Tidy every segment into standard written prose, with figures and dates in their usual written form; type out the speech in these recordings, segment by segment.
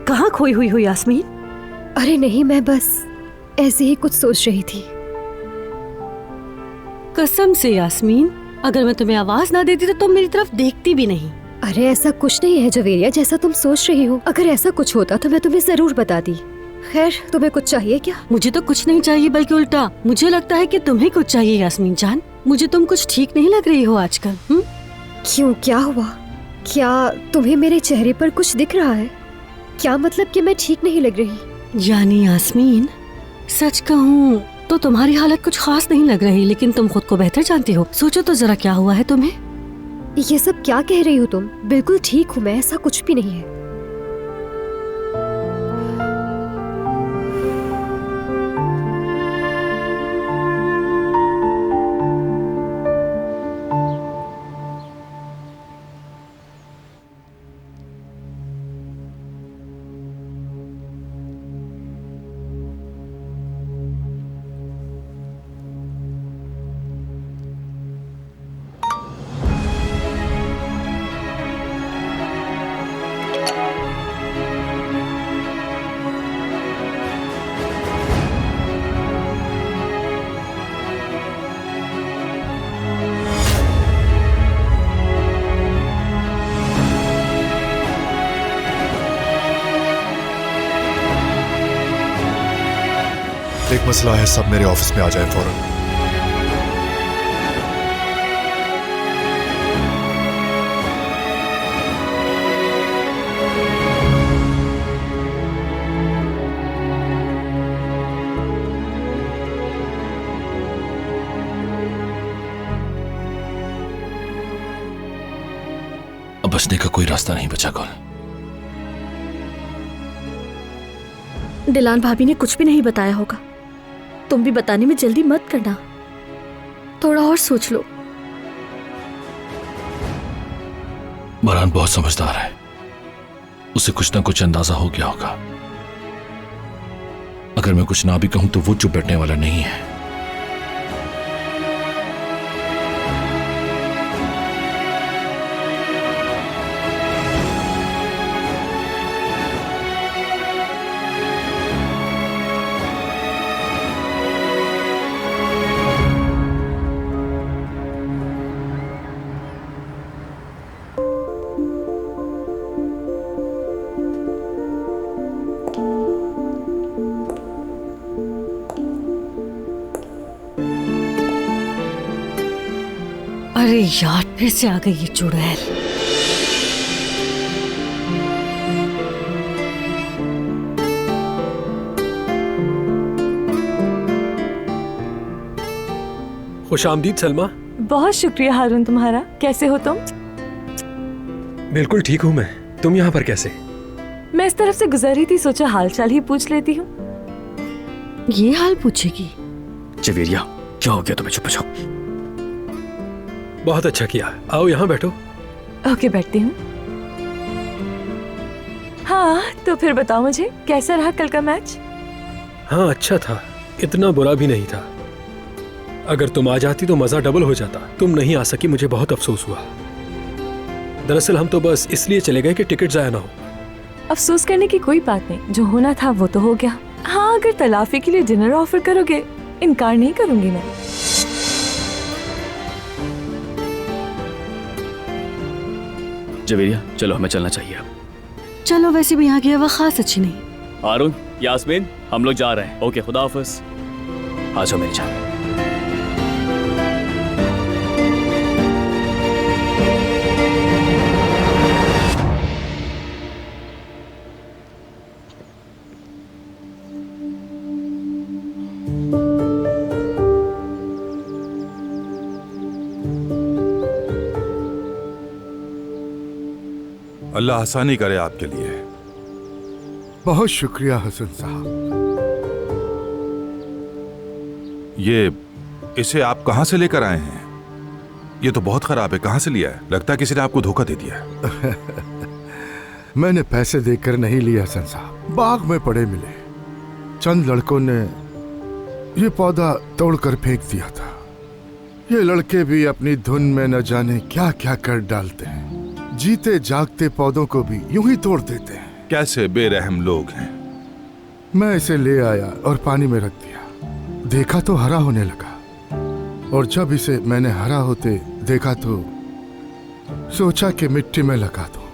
कहाँ खोई हुई हो यास्मीन? अरे नहीं, मैं बस ऐसे ही कुछ सोच रही थी। कसम से यास्मीन, अगर मैं तुम्हें आवाज ना देती तो तुम मेरी तरफ देखती भी नहीं। अरे ऐसा कुछ नहीं है जवेरिया, जैसा तुम सोच रही हो। अगर ऐसा कुछ होता तो मैं तुम्हें जरूर बताती। खैर, तुम्हें कुछ चाहिए क्या? मुझे तो कुछ नहीं चाहिए, बल्कि उल्टा मुझे लगता है कि तुम्हें कुछ चाहिए यास्मीन जान। मुझे तुम कुछ ठीक नहीं लग रही हो आजकल। क्यों, क्या हुआ? क्या तुम्हें मेरे चेहरे पर कुछ दिख रहा है? क्या मतलब कि मैं ठीक नहीं लग रही? यानी यास्मीन, सच कहूँ तो तुम्हारी हालत कुछ खास नहीं लग रही, लेकिन तुम खुद को बेहतर जानती हो। सोचो तो जरा क्या हुआ है तुम्हें। ये सब क्या कह रही हो तुम? बिल्कुल ठीक हूँ मैं, ऐसा कुछ भी नहीं है। एक मसला है, सब मेरे ऑफिस में आ जाए फौरन। अब बचने का कोई रास्ता नहीं बचा कौन। डिलान भाभी ने कुछ भी नहीं बताया होगा। तुम भी बताने में जल्दी मत करना, थोड़ा और सोच लो। बरहान बहुत समझदार है, उसे कुछ ना कुछ अंदाजा हो गया होगा। अगर मैं कुछ ना भी कहूं तो वो चुप बैठने वाला नहीं है। अरे यार, फिर से आ गई ये चुड़ैल। खुशामदीद सलमा। बहुत शुक्रिया हारून, तुम्हारा। कैसे हो तुम? बिल्कुल ठीक हूँ मैं। तुम यहाँ पर कैसे? मैं इस तरफ से गुजर रही थी, सोचा हालचाल ही पूछ लेती हूँ। ये हाल पूछेगी? जवेरिया, क्या हो गया तुम्हें? चुप जाओ। बहुत अच्छा किया, आओ यहाँ बैठो। ओके, बैठती हूँ। हाँ, तो फिर बताओ मुझे, कैसा रहा कल का मैच? हाँ, अच्छा था, इतना बुरा भी नहीं था। अगर तुम आ जाती तो मजा डबल हो जाता। तुम नहीं आ सकी, मुझे बहुत अफसोस हुआ। दरअसल हम तो बस इसलिए चले गए कि टिकट जाया ना हो। अफसोस करने की कोई बात नहीं, जो होना था वो तो हो गया। हाँ, अगर तलाफी के लिए डिनर ऑफर करोगे, इनकार नहीं करूंगी मैं। जवेरिया, चलो हमें चलना चाहिए अब। चलो, वैसे भी यहाँ की हवा खास अच्छी नहीं। हारून, यास्मीन, हम लोग जा रहे हैं। ओके, खुदा हाफिज। आ जाओ मेरी जान। अल्लाह आसानी करे आपके लिए। बहुत शुक्रिया हसन साहब। इसे आप कहां से लेकर आए हैं? ये तो बहुत खराब है। कहां से लिया है? लगता है किसी ने आपको धोखा दे दिया है। मैंने पैसे देकर नहीं लिया हसन साहब, बाग में पड़े मिले। चंद लड़कों ने ये पौधा तोड़कर फेंक दिया था। ये लड़के भी अपनी धुन में न जाने क्या क्या कर डालते हैं। जीते जागते पौधों को भी यूं ही तोड़ देते हैं। कैसे बेरहम लोग हैं। मैं इसे ले आया और पानी में रख दिया। देखा तो हरा होने लगा, और जब इसे मैंने हरा होते देखा तो सोचा कि मिट्टी में लगा दूं।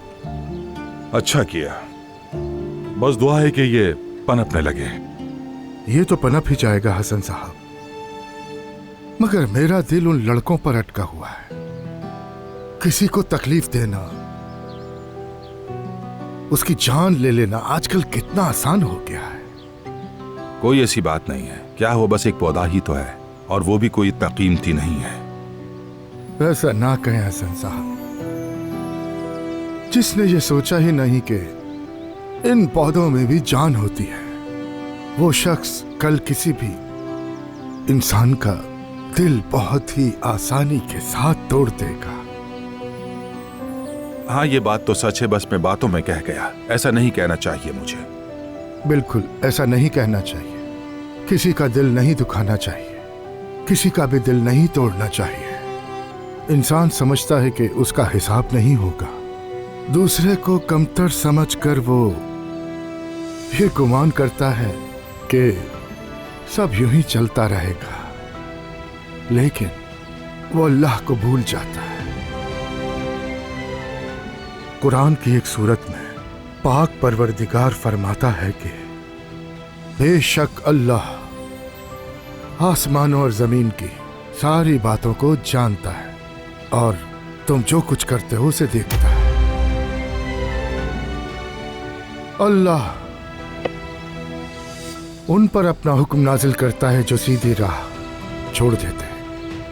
अच्छा किया। बस दुआ है कि ये पनपने लगे। ये तो पनप ही जाएगा हसन साहब, मगर मेरा दिल उन लड़कों पर अटका हुआ है। किसी को तकलीफ देना, उसकी जान ले लेना आजकल कितना आसान हो गया है। कोई ऐसी बात नहीं है। क्या वो बस एक पौधा ही तो है, और वो भी कोई इतना कीमती नहीं है। ऐसा ना कहें हसन साहब। जिसने ये सोचा ही नहीं कि इन पौधों में भी जान होती है, वो शख्स कल किसी भी इंसान का दिल बहुत ही आसानी के साथ तोड़ देगा। हाँ, ये बात तो सच है, बस मैं बातों में कह गया। ऐसा नहीं कहना चाहिए मुझे। बिल्कुल ऐसा नहीं कहना चाहिए। किसी का दिल नहीं दुखाना चाहिए, किसी का भी दिल नहीं तोड़ना चाहिए। इंसान समझता है कि उसका हिसाब नहीं होगा। दूसरे को कमतर समझकर वो ये गुमान करता है कि सब यूं ही चलता रहेगा, लेकिन वो अल्लाह को भूल जाता है। कुरान की एक सूरत में पाक परवरदिगार फरमाता है कि बेशक अल्लाह आसमानों और जमीन की सारी बातों को जानता है, और तुम जो कुछ करते हो उसे देखता है। अल्लाह उन पर अपना हुक्म नाजिल करता है जो सीधी राह छोड़ देते हैं,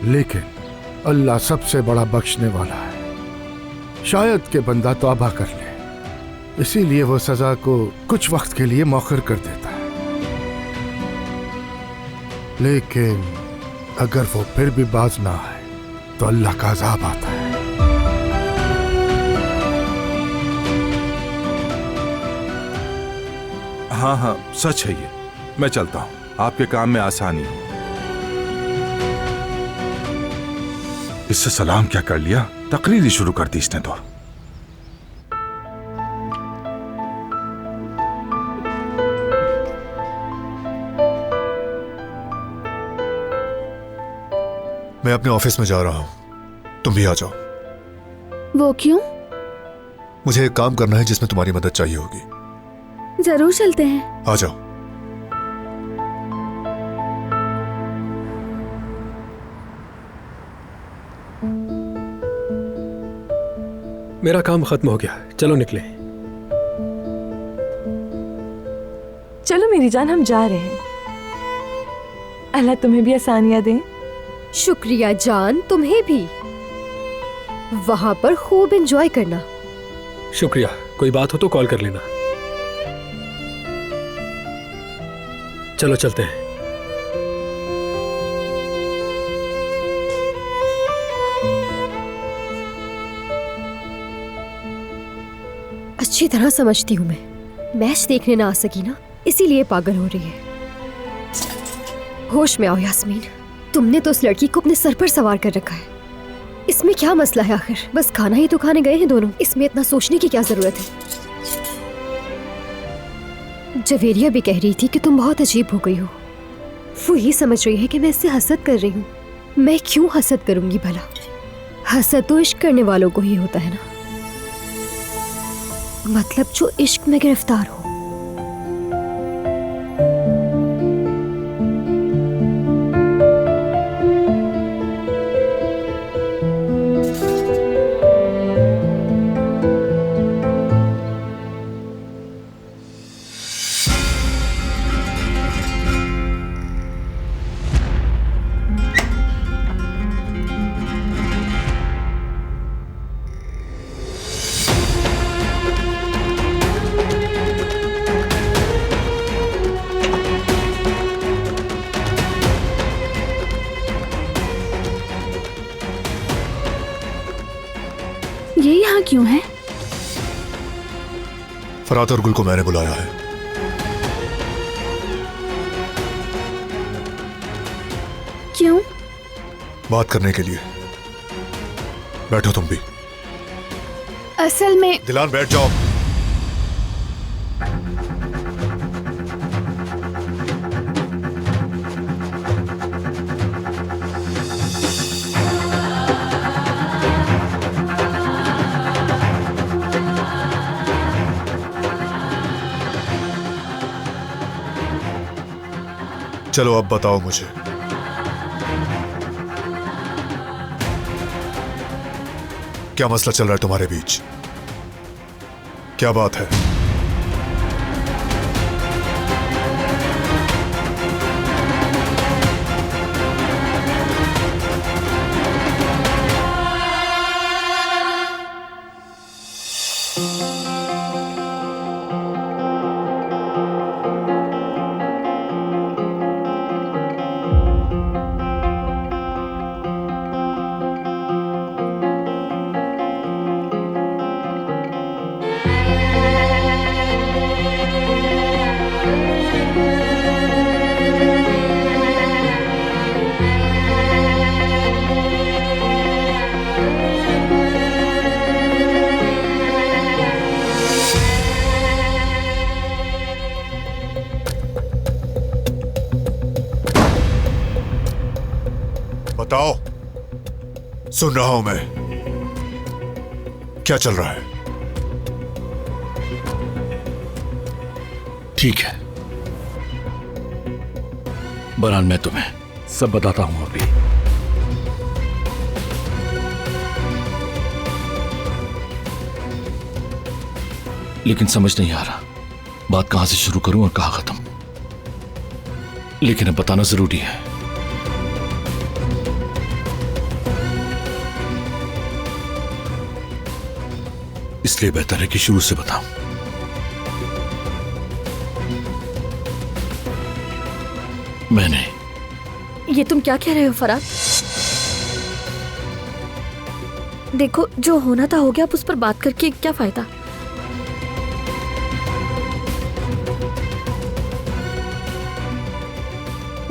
लेकिन अल्लाह सबसे बड़ा बख्शने वाला है। शायद के बंदा तौबा कर ले, इसीलिए वो सजा को कुछ वक्त के लिए मौखर कर देता है। लेकिन अगर वो फिर भी बाज ना आए तो अल्लाह का अज़ाब आता है। हाँ हाँ, सच है ये। मैं चलता हूं, आपके काम में आसानी हो। इससे सलाम क्या कर लिया, तकरीर ही शुरू कर दी इसने तो। मैं अपने ऑफिस में जा रहा हूं, तुम भी आ जाओ। वो क्यों? मुझे एक काम करना है जिसमें तुम्हारी मदद चाहिए होगी। जरूर चलते हैं। आ जाओ। मेरा काम खत्म हो गया, चलो निकले। चलो मेरी जान, हम जा रहे हैं। अल्लाह तुम्हें भी आसानियां दे। शुक्रिया जान, तुम्हें भी। वहां पर खूब एंजॉय करना। शुक्रिया, कोई बात हो तो कॉल कर लेना। चलो चलते हैं। अच्छी तरह समझती हूँ मैं। मैच देखने ना आ सकी ना, इसीलिए पागल हो रही है। होश में आओ यास्मीन, तुमने तो उस लड़की को अपने सर पर सवार कर रखा है। इसमें क्या मसला है आखिर? बस खाना ही तो खाने गए हैं दोनों, इसमें इतना सोचने की क्या जरूरत है? जवेरिया भी कह रही थी कि तुम बहुत अजीब हो गई हो। वो ये समझ रही है कि मैं इससे हसद कर रही हूँ। मैं क्यों हसद करूंगी भला? हसद तो इश्क करने वालों को ही होता है ना, मतलब जो इश्क में गिरफ्तार हो। ये यहाँ क्यों है? फरात और गुल को मैंने बुलाया है। क्यों? बात करने के लिए। बैठो तुम भी। असल में दिलान बैठ जाओ। चलो अब बताओ मुझे, क्या मसला चल रहा है तुम्हारे बीच? क्या बात है? बताओ, सुन रहा हूं मैं। क्या चल रहा है? ठीक है बरहान, मैं तुम्हें सब बताता हूं अभी। लेकिन समझ नहीं आ रहा बात कहां से शुरू करूं और कहां खत्म। लेकिन अब बताना जरूरी है। इसलिए बेहतर है कि शुरू से बताऊं। मैंने ये तुम क्या कह रहे हो फराद? देखो, जो होना था हो गया, अब उस पर बात करके क्या फायदा।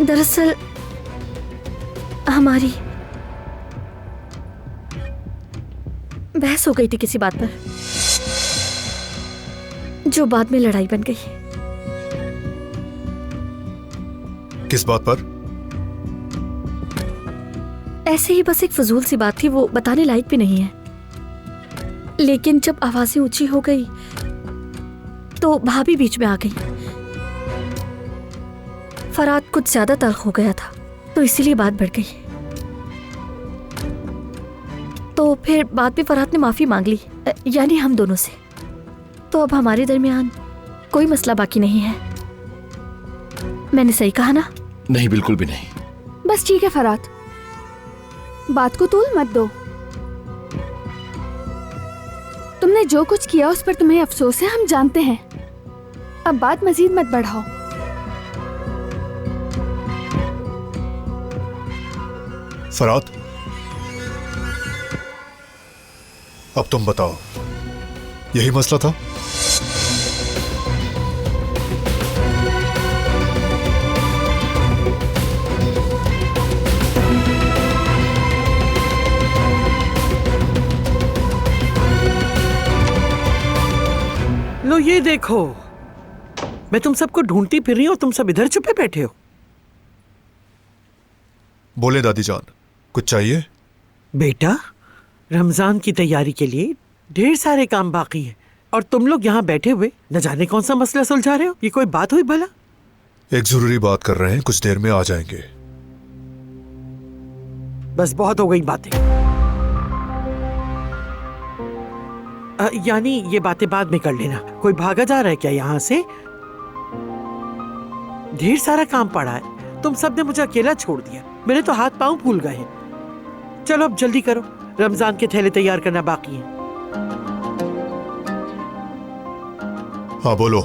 दरअसल हमारी बहस हो गई थी किसी बात पर, जो बाद में लड़ाई बन गई। किस बात पर? ऐसे ही बस एक फजूल सी बात थी, वो बताने लायक भी नहीं है। लेकिन जब आवाजें ऊंची हो गई तो भाभी बीच में आ गई। फराद कुछ ज्यादा तल्ख हो गया था, तो इसीलिए बात बढ़ गई। तो फिर बाद में फराद ने माफी मांग ली, यानी हम दोनों से। तो अब हमारे दरमियान कोई मसला बाकी नहीं है। मैंने सही कहा ना? नहीं, बिल्कुल भी नहीं। बस ठीक है फराद, बात को तूल मत दो। तुमने जो कुछ किया उस पर तुम्हें अफसोस है, हम जानते हैं। अब बात मजीद मत बढ़ाओ। फराद, अब तुम बताओ, यही मसला था? लो ये देखो, मैं तुम सबको ढूंढती फिर रही हूँ और तुम सब इधर छुपे बैठे हो। बोले दादी जान, कुछ चाहिए? बेटा, रमजान की तैयारी के लिए ढेर सारे काम बाकी हैं और तुम लोग यहाँ बैठे हुए न जाने कौन सा मसला सुलझा रहे हो। ये कोई बात हुई भला? एक जरूरी बात कर रहे हैं, कुछ देर में आ जाएंगे। बस बहुत हो गई बातें। यानी ये बातें बाद में कर लेना। कोई भागा जा रहा है क्या यहाँ से? ढेर सारा काम पड़ा है, तुम सब ने मुझे अकेला छोड़ दिया। मेरे तो हाथ पांव फूल गए हैं। चलो अब जल्दी करो, रमजान के थैले तैयार करना बाकी है। हाँ बोलो।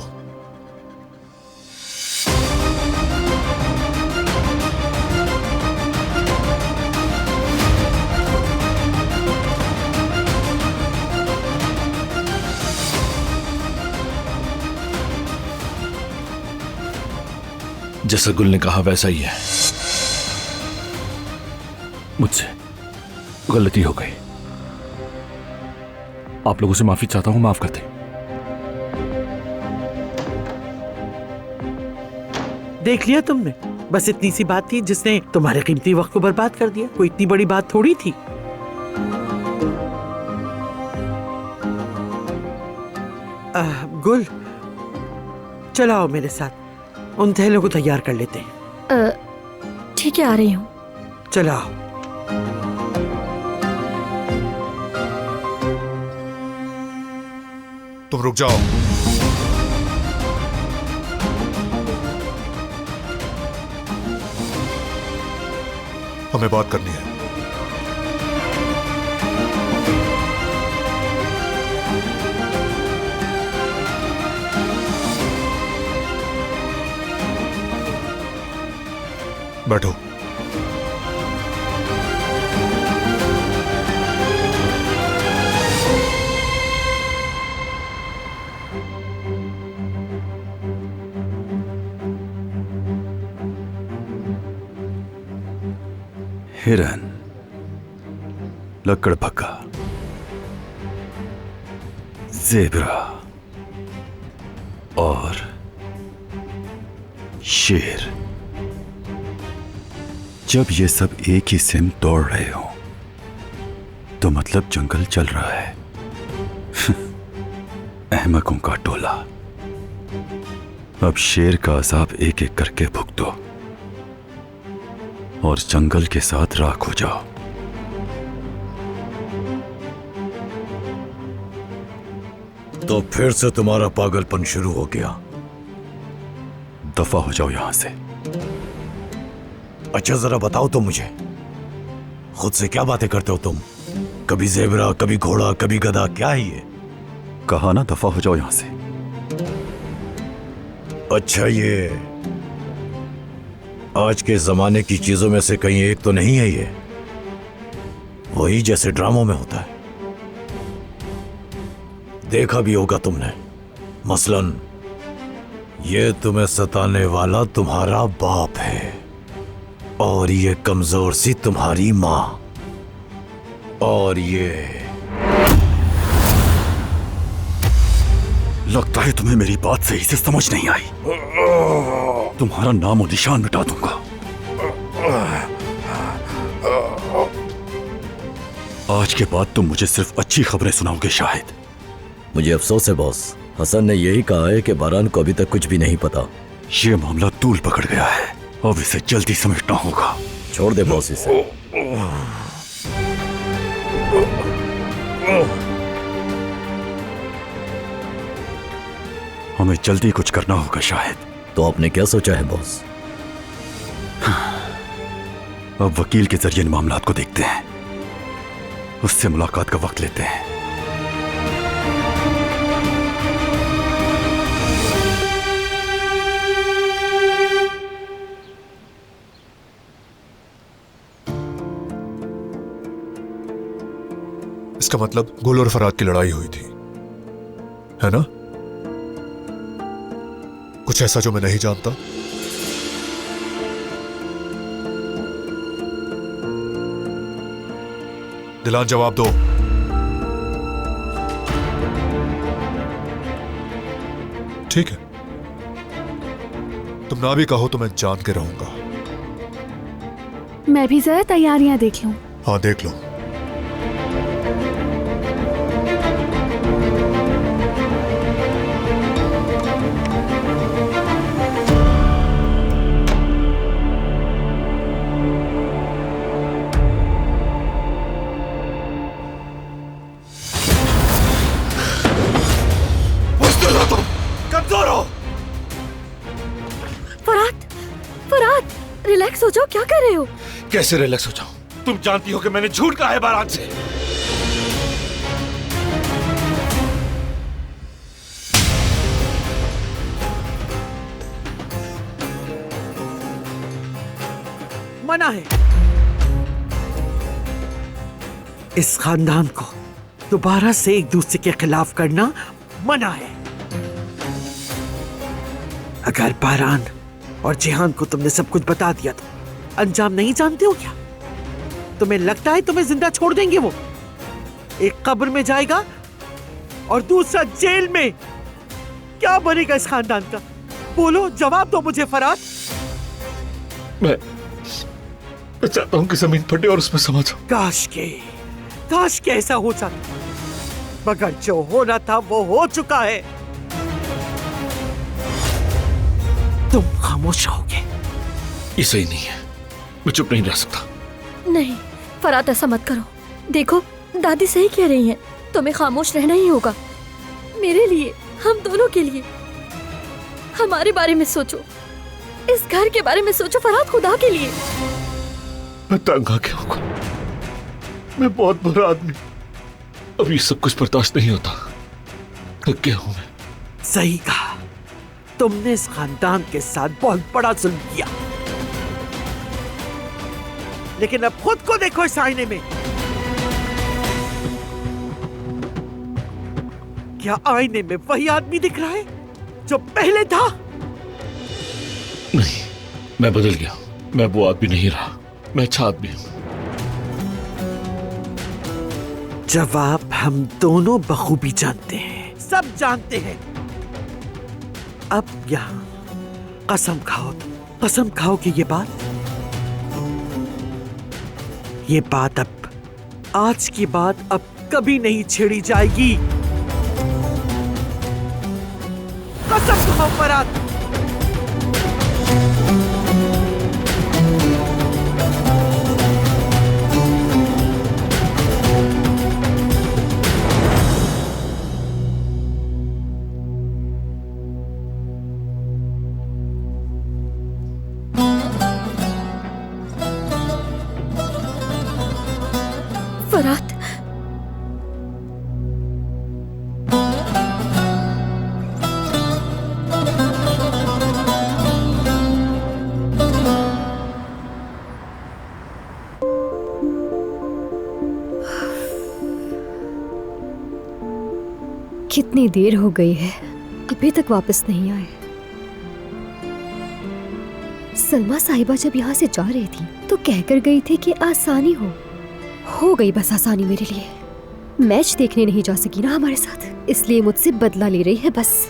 जैसा गुल ने कहा वैसा ही है। मुझसे गलती हो गई, आप लोगों से माफी चाहता हूं, माफ कर दें। देख लिया तुमने, बस इतनी सी बात थी जिसने तुम्हारे कीमती वक्त को बर्बाद कर दिया। कोई इतनी बड़ी बात थोड़ी थी। गुल, चलो आओ मेरे साथ, उन थैलों को तैयार कर लेते हैं। ठीक है, आ रही हूँ। चला आओ। तुम रुक जाओ। हमें बात करनी है। बैठो। हिरन, लकड़बग्गा, ज़ेब्रा और शेर, जब ये सब एक ही सिम दौड़ रहे हो तो मतलब जंगल चल रहा है। अहमकों का टोला। अब शेर का अजाब एक एक करके भुगतो और जंगल के साथ राख हो जाओ। तो फिर से तुम्हारा पागलपन शुरू हो गया। दफा हो जाओ यहां से। अच्छा जरा बताओ तो मुझे, खुद से क्या बातें करते हो तुम? कभी ज़ेब्रा, कभी घोड़ा, कभी गधा, क्या है ये? कहा ना दफा हो जाओ यहां से। अच्छा, ये आज के जमाने की चीजों में से कहीं एक तो नहीं है ये? वही जैसे ड्रामों में होता है, देखा भी होगा तुमने। मसलन ये तुम्हें सताने वाला तुम्हारा बाप है और ये कमजोर सी तुम्हारी मां, और ये लगता है तुम्हें मेरी बात सही से समझ नहीं आई। तुम्हारा नाम और निशान मिटा दूंगा। आज के बाद तुम मुझे सिर्फ अच्छी खबरें सुनाओगे शायद। मुझे अफसोस है बॉस, हसन ने यही कहा है कि बारान को अभी तक कुछ भी नहीं पता। ये मामला तूल पकड़ गया है, अब इसे जल्दी समेटना होगा। छोड़ दे बॉस इसे। हमें जल्दी कुछ करना होगा शायद। तो आपने क्या सोचा है बॉस? अब वकील के जरिए इन मामलात को देखते हैं, उससे मुलाकात का वक्त लेते हैं। इसका मतलब गुल और फराद की लड़ाई हुई थी, है ना? कुछ ऐसा जो मैं नहीं जानता? दिलान, जवाब दो। ठीक है, तुम ना भी कहो तो मैं जान के रहूंगा। मैं भी जरा तैयारियां देख लूं। हाँ, देख लो। रिलैक्स हो जाओ, क्या कर रहे हो? कैसे रिलैक्स हो जाऊं? तुम जानती हो कि मैंने झूठ कहा है बारात से। मना है। इस खानदान को दोबारा से एक दूसरे के खिलाफ करना मना है। अगर बारान और जिहान को तुमने सब कुछ बता दिया तो अंजाम नहीं जानते हो क्या? तुम्हें लगता है तुम्हें जिंदा छोड़ देंगे वो? एक कब्र में जाएगा और दूसरा जेल में। क्या बनेगा इस खानदान का? बोलो, जवाब दो मुझे फराद। मैं चाहता हूं कि जमीन फटे और उसमें समा जाऊं। काश के ऐसा हो जाता, मगर जो होना था वो हो चुका है। तुम खामोश रहोगे ये सही नहीं है, मैं चुप नहीं रह सकता। नहीं फरात, ऐसा मत करो। देखो दादी सही कह रही हैं, तुम्हें खामोश रहना ही होगा। मेरे लिए, हम दोनों के लिए। हमारे बारे में सोचो, इस घर के बारे में सोचो फरात, खुदा के लिए। मैं तंग आ गया हूँ, मैं बहुत बुरा आदमी, अब ये सब कुछ बर्दाश्त नहीं होता। थक गया हूं मैं। सही कहा, तुमने इस खानदान के साथ बहुत बड़ा जुल्म किया, लेकिन अब खुद को देखो इस आईने में। क्या आईने में वही आदमी दिख रहा है जो पहले था? नहीं, मैं बदल गया, मैं वो आदमी नहीं रहा, मैं अच्छा आदमी हूं। जवाब हम दोनों बखूबी जानते हैं, सब जानते हैं। अब यहां कसम खाओ कि ये बात अब आज की बात अब कभी नहीं छेड़ी जाएगी। कसम खाओ फरात। फरात, कितनी देर हो गई है, अभी तक वापस नहीं आए। सलमा साहिबा जब यहाँ से जा रही थी तो कहकर गई थी कि आसानी हो गई बस आसानी मेरे लिए। मैच देखने नहीं जा सकी ना हमारे साथ, इसलिए मुझसे बदला ले रही है बस।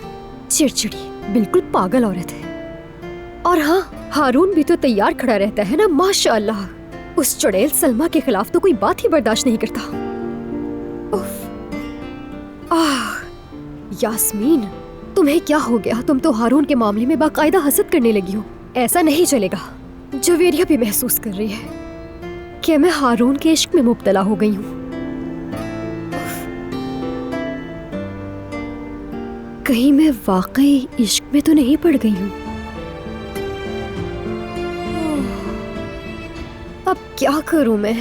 चिड़चिड़ी, बिल्कुल पागल औरत है। और हाँ, हारून भी तो तैयार खड़ा रहता है ना, माशाअल्लाह। उस चुड़ैल सलमा के खिलाफ तो कोई बात ही बर्दाश्त नहीं करता। यास्मीन, तुम्हें क्या हो गया? तुम तो हारून के मामले में बाकायदा हसद करने लगी हो। ऐसा नहीं चलेगा। जवेरिया भी महसूस कर रही है कि मैं हारून के इश्क में मुब्तला हो गई हूँ। कहीं मैं वाकई इश्क में तो नहीं पड़ गई हूँ? अब क्या करूं मैं?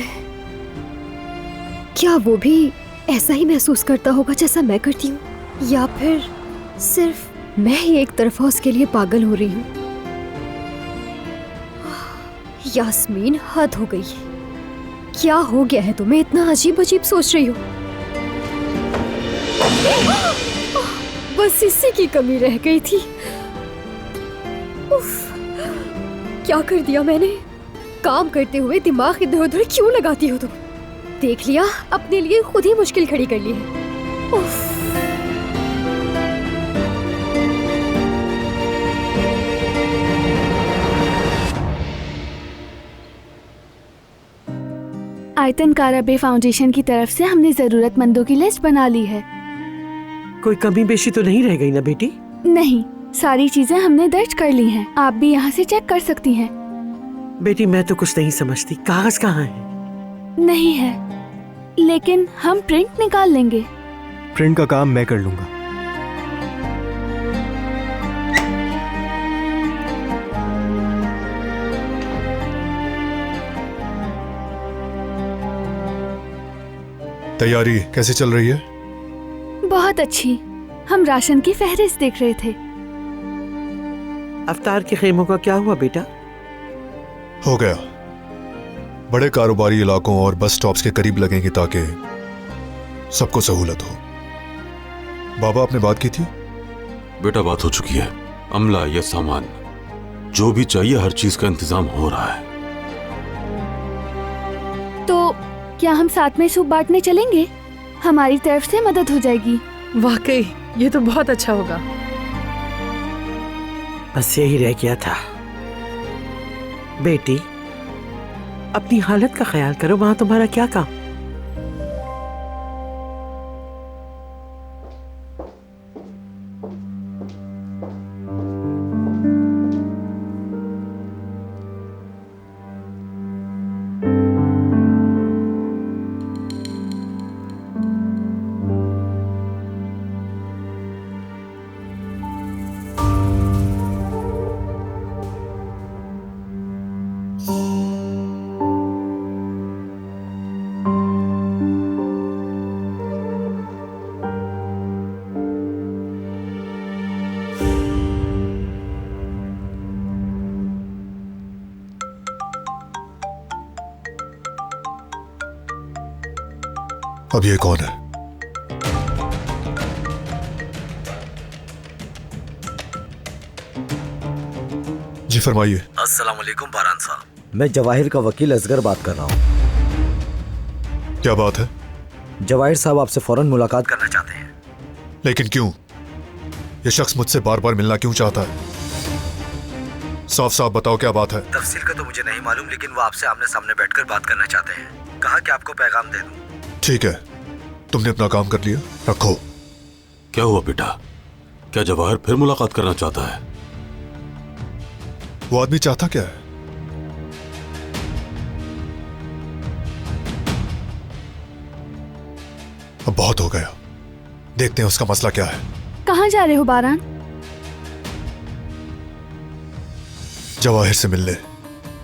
क्या वो भी ऐसा ही महसूस करता होगा जैसा मैं करती हूँ, या फिर सिर्फ मैं ही एक तरफा उसके लिए पागल हो रही हूँ? यास्मीन, हद हो गई। क्या हो गया है तुम्हें? इतना अजीब अजीब सोच रही हो। बस इसी की कमी रह गई थी। उफ, क्या कर दिया मैंने? काम करते हुए दिमाग इधर उधर क्यों लगाती हो तुम? देख लिया, अपने लिए खुद ही मुश्किल खड़ी कर ली है। उफ। आयतन काराबे फाउंडेशन की तरफ से हमने जरूरतमंदों की लिस्ट बना ली है। कोई कमी बेशी तो नहीं रह गई ना बेटी? नहीं, सारी चीजें हमने दर्ज कर ली हैं। आप भी यहाँ से चेक कर सकती हैं। बेटी, मैं तो कुछ नहीं समझती, कागज कहाँ है? नहीं है, लेकिन हम प्रिंट निकाल लेंगे। प्रिंट का काम मैं कर लूंगा। तैयारी कैसे चल रही है? बहुत अच्छी। हम राशन की फहरिस्त देख रहे थे। अफ्तार के खेमों का क्या हुआ बेटा? हो गया। बड़े कारोबारी इलाकों और बस स्टॉप्स के करीब लगेंगे ताकि सबको सहूलत हो। बाबा, आपने बात की थी? बेटा, बात हो चुकी है। अमला या सामान जो भी चाहिए, हर चीज का इंतजाम हो रहा है। तो क्या हम साथ में सूप बांटने चलेंगे? हमारी तरफ से मदद हो जाएगी। वाकई ये तो बहुत अच्छा होगा। बस यही रह गया था। बेटी, अपनी हालत का ख्याल करो, वहां तुम्हारा क्या काम? अब ये कौन है? जी फरमाइए। अस्सलाम वालेकुम बारान साहब, मैं जवाहिर का वकील असगर बात कर रहा हूँ। क्या बात है? जवाहिर साहब आपसे फौरन मुलाकात करना चाहते हैं। लेकिन क्यों? ये शख्स मुझसे बार बार मिलना क्यों चाहता है? साफ साफ बताओ क्या बात है। तफसील का तो मुझे नहीं मालूम, लेकिन वो आपसे आमने सामने बैठकर बात करना चाहते हैं। कहा कि आपको पैगाम दे दूं। ठीक है, तुमने अपना काम कर लिया, रखो। क्या हुआ बेटा? क्या जवाहर फिर मुलाकात करना चाहता है? वो आदमी चाहता क्या है? अब बहुत हो गया, देखते हैं उसका मसला क्या है। कहाँ जा रहे हो बारान? जवाहिर से मिलने।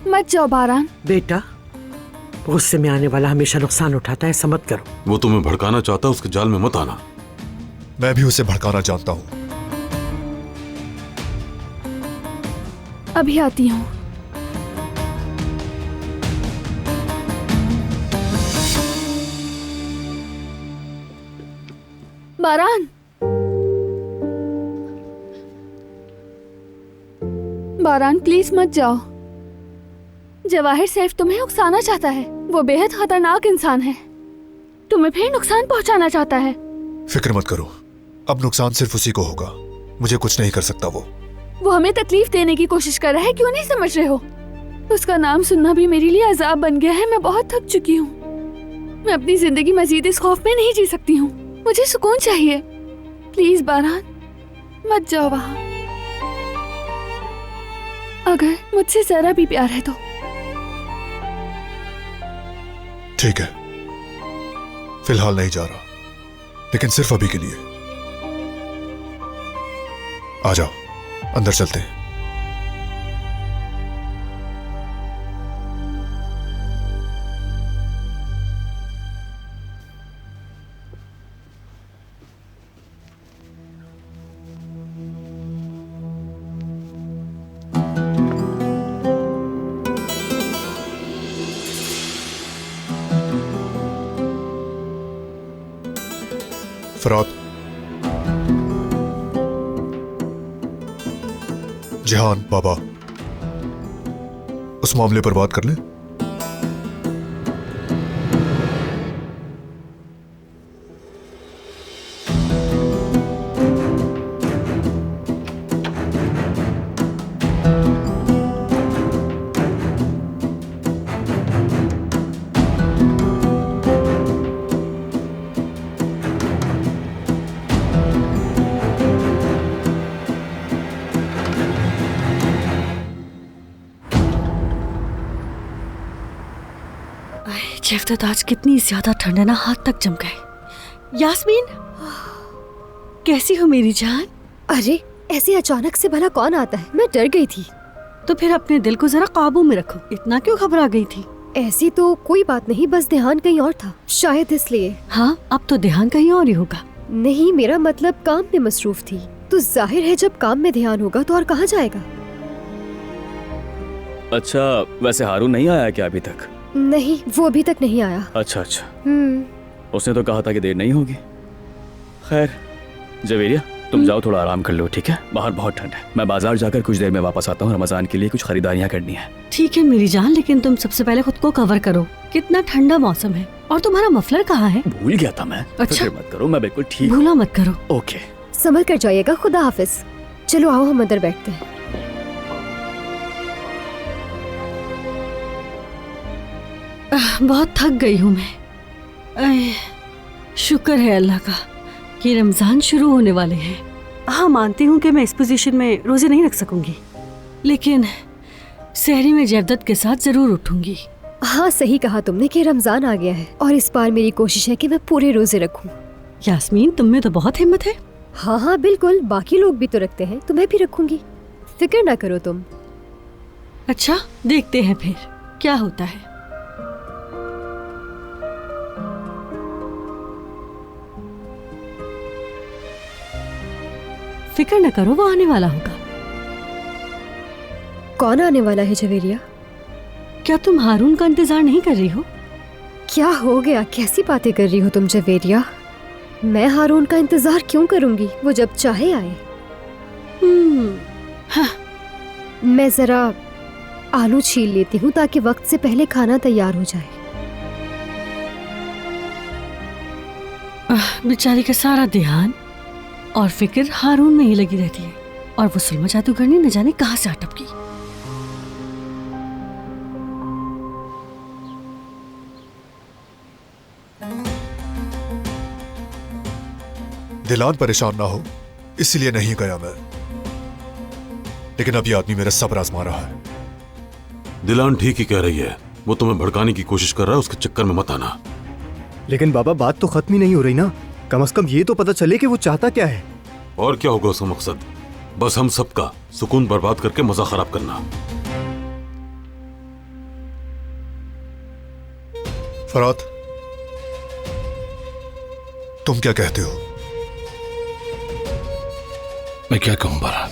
मत जाओ बारान। बेटा, गुस्से में आने वाला हमेशा नुकसान उठाता है, ऐसा मत करो। वो तुम्हें भड़काना चाहता है, उसके जाल में मत आना। मैं भी उसे भड़काना जानता हूं। अभी आती हूँ। बारान, बारान प्लीज मत जाओ। जवाहिर सिर्फ तुम्हें उकसाना चाहता है। वो बेहद खतरनाक इंसान है, तुम्हें फिर नुकसान पहुंचाना चाहता है। फिक्र मत करो, अब नुकसान सिर्फ उसी को होगा, मुझे कुछ नहीं कर सकता। वो हमें तकलीफ देने की कोशिश कर रहा है, क्यों नहीं समझ रहे हो? उसका नाम सुनना भी मेरे लिए अजाब बन गया है। मैं बहुत थक चुकी हूँ। मैं अपनी जिंदगी मजीद इस खौफ में नहीं जी सकती हूँ। मुझे सुकून चाहिए। प्लीज बारान, मत जाओ वहाँ। अगर मुझसे जरा भी प्यार है तो। ठीक है, फिलहाल नहीं जा रहा, लेकिन सिर्फ अभी के लिए। आ जाओ, अंदर चलते हैं। फराद, जिहान, बाबा, उस मामले पर बात कर लें। शेफ्त, आज कितनी ज्यादा ठंड है ना, हाथ तक जम गए। यास्मीन, कैसी हो मेरी जान? अरे ऐसे अचानक से भला कौन आता है? मैं डर गई थी। तो फिर अपने दिल को जरा काबू में रखो, इतना क्यों घबरा गई थी? ऐसी तो कोई बात नहीं, बस ध्यान कहीं और था, शायद इसलिए। हाँ, अब तो ध्यान कहीं और ही होगा। नहीं, मेरा मतलब काम में मसरूफ थी। तो जाहिर है जब काम में ध्यान होगा तो और कहाँ जाएगा। अच्छा, वैसे हारून नहीं आया क्या अभी तक? नहीं, वो अभी तक नहीं आया। अच्छा अच्छा, उसने तो कहा था कि देर नहीं होगी। खैर जवेरिया, तुम जाओ, थोड़ा आराम कर लो, ठीक है? बाहर बहुत ठंड है। मैं बाजार जाकर कुछ देर में वापस आता हूँ, रमजान के लिए कुछ खरीदारियाँ करनी है। ठीक है मेरी जान, लेकिन तुम सबसे पहले खुद को कवर करो। कितना ठंडा मौसम है। और तुम्हारा मफलर कहाँ है? भूल गया था मैं। अच्छा, फिक्र मत करो, मैं बिल्कुल ठीक। भूला मत करो। ओके, संभल कर जाइएगा। खुदा हाफिज। चलो आओ हम अंदर बैठते हैं। बहुत थक गई हूँ मैं। शुक्र है अल्लाह का कि रमजान शुरू होने वाले हैं। हाँ, मानती हूँ कि मैं इस पोजीशन में रोजे नहीं रख सकूंगी, लेकिन सहरी में जैवदत के साथ जरूर उठूंगी। हाँ, सही कहा तुमने कि रमजान आ गया है और इस बार मेरी कोशिश है कि मैं पूरे रोजे रखूं। यास्मीन, तुम में तो बहुत हिम्मत है। हाँ हाँ बिल्कुल, बाकी लोग भी तो रखते हैं, तो मैं भी रखूंगी। फिक्र ना करो तुम। अच्छा, देखते हैं फिर क्या होता है। फिक्र न करो, वो आने वाला होगा। कौन आने वाला है जवेरिया? क्या तुम हारून का इंतजार नहीं कर रही हो? क्या हो गया? कैसी बातें कर रही हो तुम जवेरिया? मैं हारून का इंतजार क्यों करूंगी? वो जब चाहे आए। हाँ। मैं जरा आलू छील लेती हूँ ताकि वक्त से पहले खाना तैयार हो जाए। बेचारी का सारा ध्यान और फिक्र हारून में ही लगी रहती है, और वो सुलमा जादूगरनी न जाने कहां से अटपकी। दिलान परेशान ना हो इसलिए नहीं गया मैं, लेकिन अब ये आदमी मेरा सब्र आजमा रहा है। दिलान ठीक ही कह रही है, वो तुम्हें भड़काने की कोशिश कर रहा है, उसके चक्कर में मत आना। लेकिन बाबा बात तो खत्म ही नहीं हो रही ना। कम से कम ये तो पता चले कि वो चाहता क्या है। और क्या होगा उसका मकसद? बस हम सबका सुकून बर्बाद करके मजा खराब करना। फरात, तुम क्या कहते हो? मैं क्या कहूं बारान,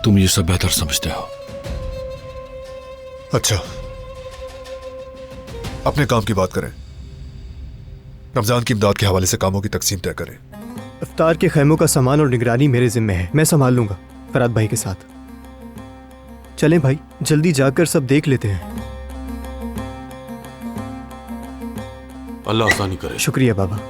तुम ये सब बेहतर समझते हो। अच्छा, अपने काम की बात करें। रमजान की इमदाद के हवाले से कामों की तकसीम तय करें। इफ्तार के खैमों का सामान और निगरानी मेरे जिम्मे है, मैं संभाल लूंगा फरात भाई के साथ। चलें भाई, जल्दी जाकर सब देख लेते हैं। अल्लाह आसानी करे। शुक्रिया बाबा।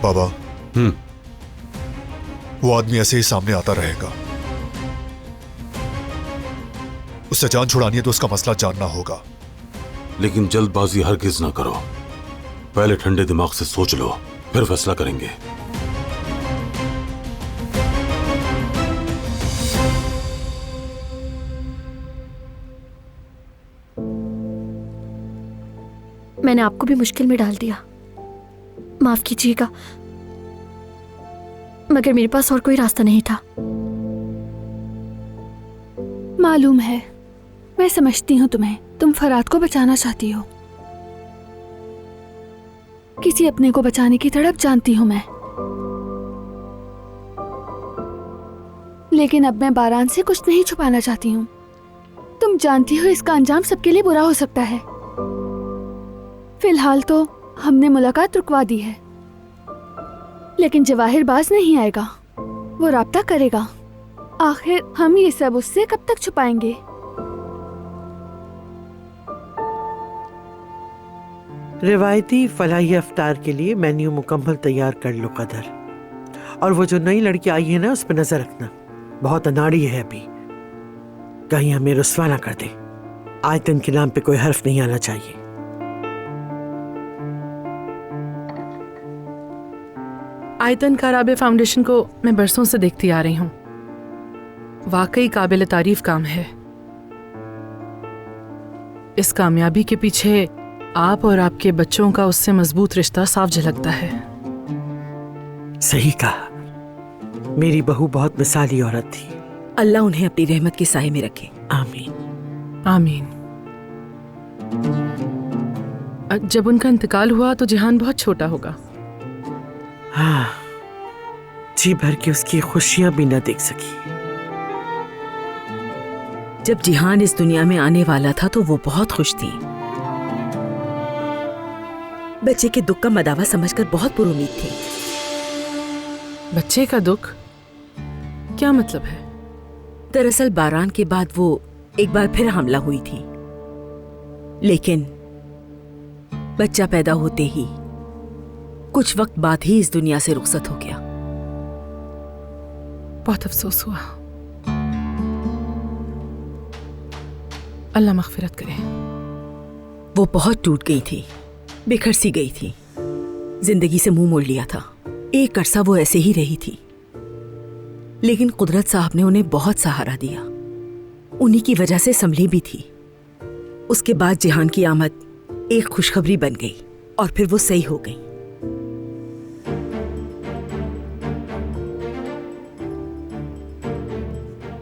बाबा, वो आदमी ऐसे ही सामने आता रहेगा। उससे जान छुड़ानी है तो उसका मसला जानना होगा। लेकिन जल्दबाजी हरगिज ना करो, पहले ठंडे दिमाग से सोच लो, फिर फैसला करेंगे। मैंने आपको भी मुश्किल में डाल दिया, माफ कीजिएगा, मगर मेरे पास और कोई रास्ता नहीं था। मालूम है, मैं समझती हूँ तुम्हें। तुम फरात को बचाना चाहती हो। किसी अपने को बचाने की तड़प जानती हूँ मैं। लेकिन अब मैं बारान से कुछ नहीं छुपाना चाहती हूँ। तुम जानती हो इसका अंजाम सबके लिए बुरा हो सकता है। फिलहाल तो हमने मुलाकात रुकवा दी है, लेकिन जवाहिर बाज नहीं आएगा, वो राब्ता करेगा। आखिर हम ये सब उससे कब तक छुपाएंगे? रिवायती फलाही अफ्तार के लिए मेन्यू मुकम्मल तैयार कर लो कदर। और वो जो नई लड़की आई है ना, उस पर नजर रखना, बहुत अनाड़ी है अभी, कहीं हमें रुस्वा ना कर दे। आयतन के नाम पे कोई हर्फ नहीं आना चाहिए। आयतन काराबे फाउंडेशन को मैं बरसों से देखती आ रही हूँ। वाकई काबिल तारीफ काम है। इस कामयाबी के पीछे आप और आपके बच्चों का उससे मजबूत रिश्ता साफ झलकता है। सही कहा, मेरी बहू बहुत मिसाली औरत थी। अल्लाह उन्हें अपनी रहमत के साए में रखे। आमीन आमीन। जब उनका इंतकाल हुआ तो जिहान बहुत छोटा होगा। हाँ, जी भर के उसकी खुशियां भी न देख सकी। जब जिहान इस दुनिया में आने वाला था तो वो बहुत खुश थी। बच्चे के दुख का मदावा समझकर बहुत पुरुमीद थी। बच्चे का दुख? क्या मतलब है? दरअसल बारान के बाद वो एक बार फिर हमला हुई थी, लेकिन बच्चा पैदा होते ही कुछ वक्त बाद ही इस दुनिया से रुखसत हो गया। बहुत अफसोस हुआ। अल्लाह मग़फ़िरत करे। वो बहुत टूट गई थी, बिखर सी गई थी, जिंदगी से मुंह मोड़ लिया था। एक अरसा वो ऐसे ही रही थी, लेकिन कुदरत साहब ने उन्हें बहुत सहारा दिया। उन्हीं की वजह से संभली भी थी। उसके बाद जिहान की आमद एक खुशखबरी बन गई और फिर वो सही हो गई।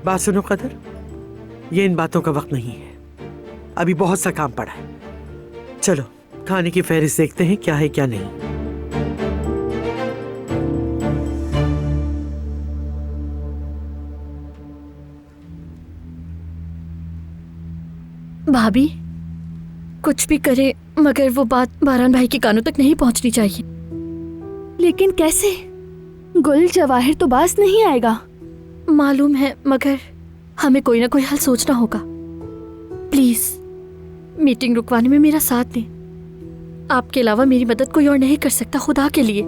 बात सुनो कदर, ये इन बातों का वक्त नहीं है, अभी बहुत सा काम पड़ा है। चलो खाने की फहरिस्त देखते हैं क्या है क्या नहीं। भाभी कुछ भी करे मगर वो बात बारान भाई के कानों तक नहीं पहुंचनी चाहिए। लेकिन कैसे? गुल जवाहिर तो बास नहीं आएगा। मालूम है मगर हमें कोई ना कोई हल सोचना होगा। प्लीज मीटिंग रुकवाने में मेरा साथ दें। आपके अलावा मेरी मदद कोई और नहीं कर सकता। खुदा के लिए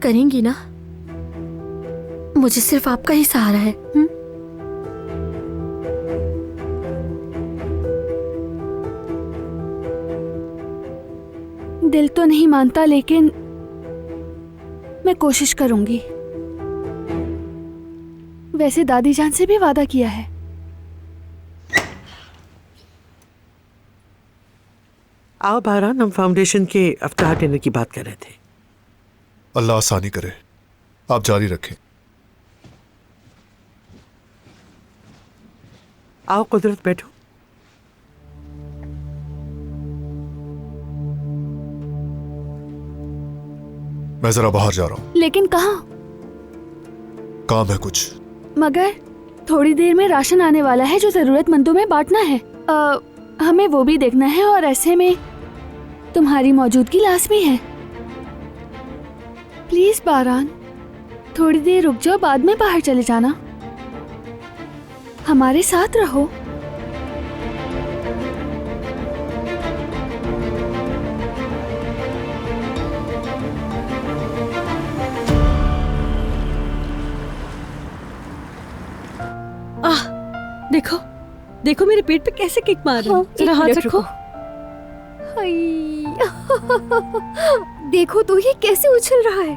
करेंगी ना? मुझे सिर्फ आपका ही सहारा है। दिल तो नहीं मानता लेकिन मैं कोशिश करूंगी। वैसे दादी जान से भी वादा किया है। आओ बारान, हम फाउंडेशन के अफ्तार डिनर की बात कर रहे थे। अल्लाह आसानी करे, आप जारी रखें। आओ कुदरत, बैठो। मैं जरा बाहर जा रहा हूँ। लेकिन कहाँ? काम है कुछ। मगर थोड़ी देर में राशन आने वाला है जो जरूरतमंदों में बांटना है। हमें वो भी देखना है और ऐसे में तुम्हारी मौजूदगी लाजमी है। प्लीज बारान, थोड़ी देर रुक जाओ, बाद में बाहर चले जाना। हमारे साथ रहो। देखो देखो मेरे पेट पे कैसे किक मार रहा है। जरा हाथ रखो। देखो तो ये कैसे उछल रहा है।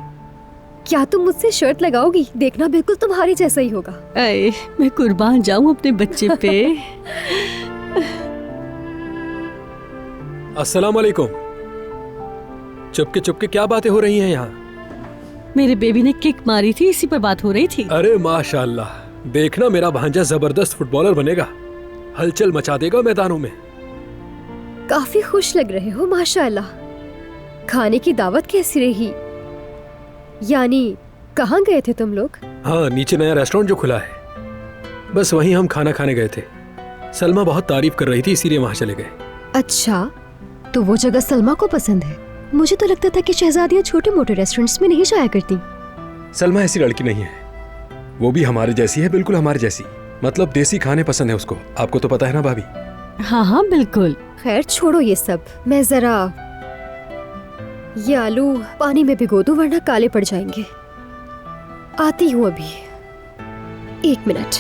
क्या तुम मुझसे शर्त लगाओगी? देखना बिल्कुल तुम्हारे जैसा ही होगा। अरे मैं कुर्बान जाऊं अपने बच्चे पे। अस्सलाम वालेकुम। चुपके चुपके क्या बातें हो रही हैं यहाँ? मेरे बेबी ने किक मारी थी, इसी पर बात हो रही थी। अरे माशाल्लाह, देखना मेरा भांजा जबरदस्त फुटबॉलर बनेगा, हलचल मचा देगा मैदानों में। काफी खुश लग रहे हो माशाल्लाह। खाने की दावत कैसी रही? यानी कहाँ गए थे तुम लोग? हाँ, नीचे नया रेस्टोरेंट जो खुला है, बस वहीं हम खाना खाने गए थे। सलमा बहुत तारीफ कर रही थी इसीलिए वहाँ चले गए। अच्छा, तो वो जगह सलमा को पसंद है। मुझे तो लगता था कि शहजादियाँ छोटे मोटे रेस्टोरेंट्स में नहीं जाया करती। सलमा ऐसी लड़की नहीं है, वो भी हमारे जैसी है, बिल्कुल हमारे जैसी। मतलब देसी खाने पसंद है उसको, आपको तो पता है ना भाभी। हाँ हाँ बिल्कुल। खैर छोड़ो ये सब, मैं जरा ये आलू पानी में भिगो दूं वरना काले पड़ जाएंगे। आती हूँ अभी, 1 मिनट।